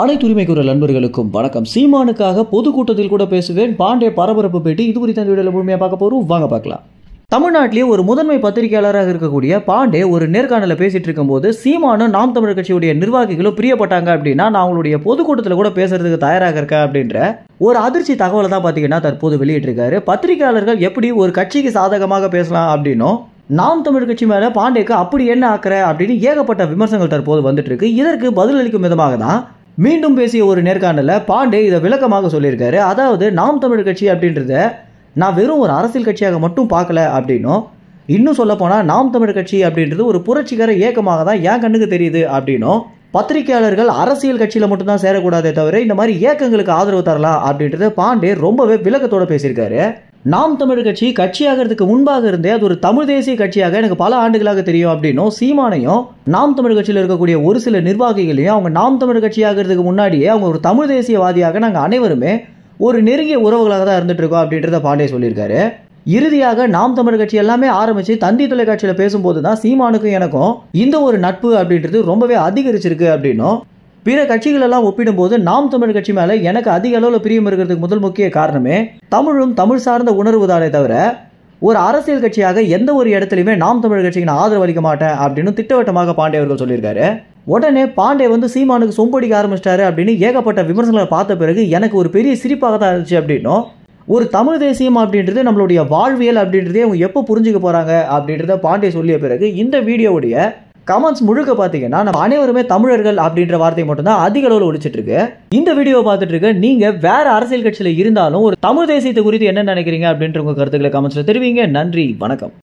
அனைத்து உரிமைக்குரல் நண்பர்களுக்கும் வணக்கம். சீமானுக்காக பொதுக்கூட்டத்தில் கூட பேசுவேன், பாண்டே பரபரப்பு பேட்டி. இது குறித்த இந்த வீடியோவில் முழுமையாக பார்க்க போகிறோம், வாங்க பார்க்கலாம். தமிழ்நாட்டிலேயே ஒரு முதன்மை பத்திரிகையாளராக இருக்கக்கூடிய பாண்டே ஒரு நேர்காணலில் பேசிட்டு இருக்கும்போது, சீமானும் நாம் தமிழர் கட்சியுடைய நிர்வாகிகளும் பிரியப்பட்டாங்க அப்படின்னா நான் அவங்களுடைய பொதுக்கூட்டத்தில் கூட பேசுறதுக்கு தயாராக இருக்கேன் அப்படின்ற ஒரு அதிர்ச்சி தகவலை தான் பார்த்தீங்கன்னா தற்போது வெளியிட்டிருக்காரு. பத்திரிகையாளர்கள் எப்படி ஒரு கட்சிக்கு சாதகமாக பேசலாம் அப்படின்னும், நாம் தமிழர் கட்சி மேல பாண்டேக்கு அப்படி என்ன ஆக்குற அப்படின்னு ஏகப்பட்ட விமர்சனங்கள் தற்போது வந்துட்டு இருக்கு. இதற்கு பதிலளிக்கும் விதமாக தான் மீண்டும் பேசிய ஒரு நேர்காணல பாண்டே இதை விளக்கமாக சொல்லியிருக்காரு. அதாவது நாம் தமிழர் கட்சி அப்படின்றத நான் வெறும் ஒரு அரசியல் கட்சியாக மட்டும் பார்க்கல அப்படின்னும், இன்னும் சொல்ல போனா நாம் தமிழர் கட்சி அப்படின்றது ஒரு புரட்சிகர இயக்கமாக தான் என் கண்ணுக்கு தெரியுது அப்படின்னும், பத்திரிகையாளர்கள் அரசியல் கட்சியில மட்டும்தான் சேரக்கூடாதே தவிர இந்த மாதிரி இயக்கங்களுக்கு ஆதரவு தரலாம் அப்படின்றத பாண்டே ரொம்பவே விளக்கத்தோட பேசியிருக்காரு. நாம் தமிழர் கட்சி கட்சியாகிறதுக்கு முன்பாக இருந்தே அது ஒரு தமிழ் தேசிய கட்சியாக எனக்கு பல ஆண்டுகளாக தெரியும் அப்படின்னும், சீமானையும் நாம் தமிழர் கட்சியில் இருக்கக்கூடிய ஒரு சில நிர்வாகிகளையும் அவங்க நாம் தமிழர் கட்சியாகிறதுக்கு முன்னாடியே அவங்க ஒரு தமிழ் தேசியவாதியாக நாங்கள் அனைவருமே ஒரு நெருங்கிய உறவுகளாக தான் இருந்துட்டு இருக்கோம் அப்படின்றத பாண்டே சொல்லியிருக்காரு. இறுதியாக நாம் தமிழர் கட்சி எல்லாமே ஆரம்பிச்சு தந்தி தொலைக்காட்சியில் பேசும்போது தான் சீமானுக்கும் எனக்கும் இந்த ஒரு நட்பு அப்படின்றது ரொம்பவே அதிகரிச்சிருக்கு அப்படின்னும், பிற கட்சிகள் எல்லாம் ஒப்பிடும்போது நாம் தமிழர் கட்சி மேல எனக்கு அதிக அளவில் பிரியம் இருக்கிறதுக்கு முதல் முக்கிய காரணமே தமிழும் தமிழ் சார்ந்த உணர்வு தானே தவிர ஒரு அரசியல் கட்சியாக எந்த ஒரு இடத்துலையுமே நாம் தமிழர் கட்சிக்கு நான் ஆதரவு அளிக்க மாட்டேன் அப்படின்னு திட்டவட்டமாக பாண்டே அவர்கள் சொல்லியிருக்காரு. உடனே பாண்டே சீமானுக்கு சொம்படிக்க ஆரம்பிச்சிட்டாரு அப்படின்னு ஏகப்பட்ட விமர்சனங்களை பார்த்த பிறகு எனக்கு ஒரு பெரிய சிரிப்பாக தான் இருந்துச்சு அப்படின்னும், ஒரு தமிழ் தேசியம் அப்படின்றது நம்மளுடைய வாழ்வியல் அப்படின்றதே அவங்க எப்போ புரிஞ்சுக்க போறாங்க அப்படின்றத பாண்டே சொல்லிய பிறகு இந்த வீடியோவுடைய கமெண்ட்ஸ் முழுக்க பார்த்தீங்கன்னா நம்ம அனைவருமே தமிழர்கள் அப்படின்ற வார்த்தை மட்டும்தான் அதிக அளவில் ஒழிச்சிட்டு இருக்கு. இந்த வீடியோவை பார்த்துட்டு இருக்க நீங்க வேற அரசியல் கட்சியில் இருந்தாலும் ஒரு தமிழ் தேசியத்தை குறித்து என்ன நினைக்கிறீங்க அப்படின்ற உங்க கருத்துக்களை கமெண்ட்ஸ்ல தெரிவிங்க. நன்றி, வணக்கம்.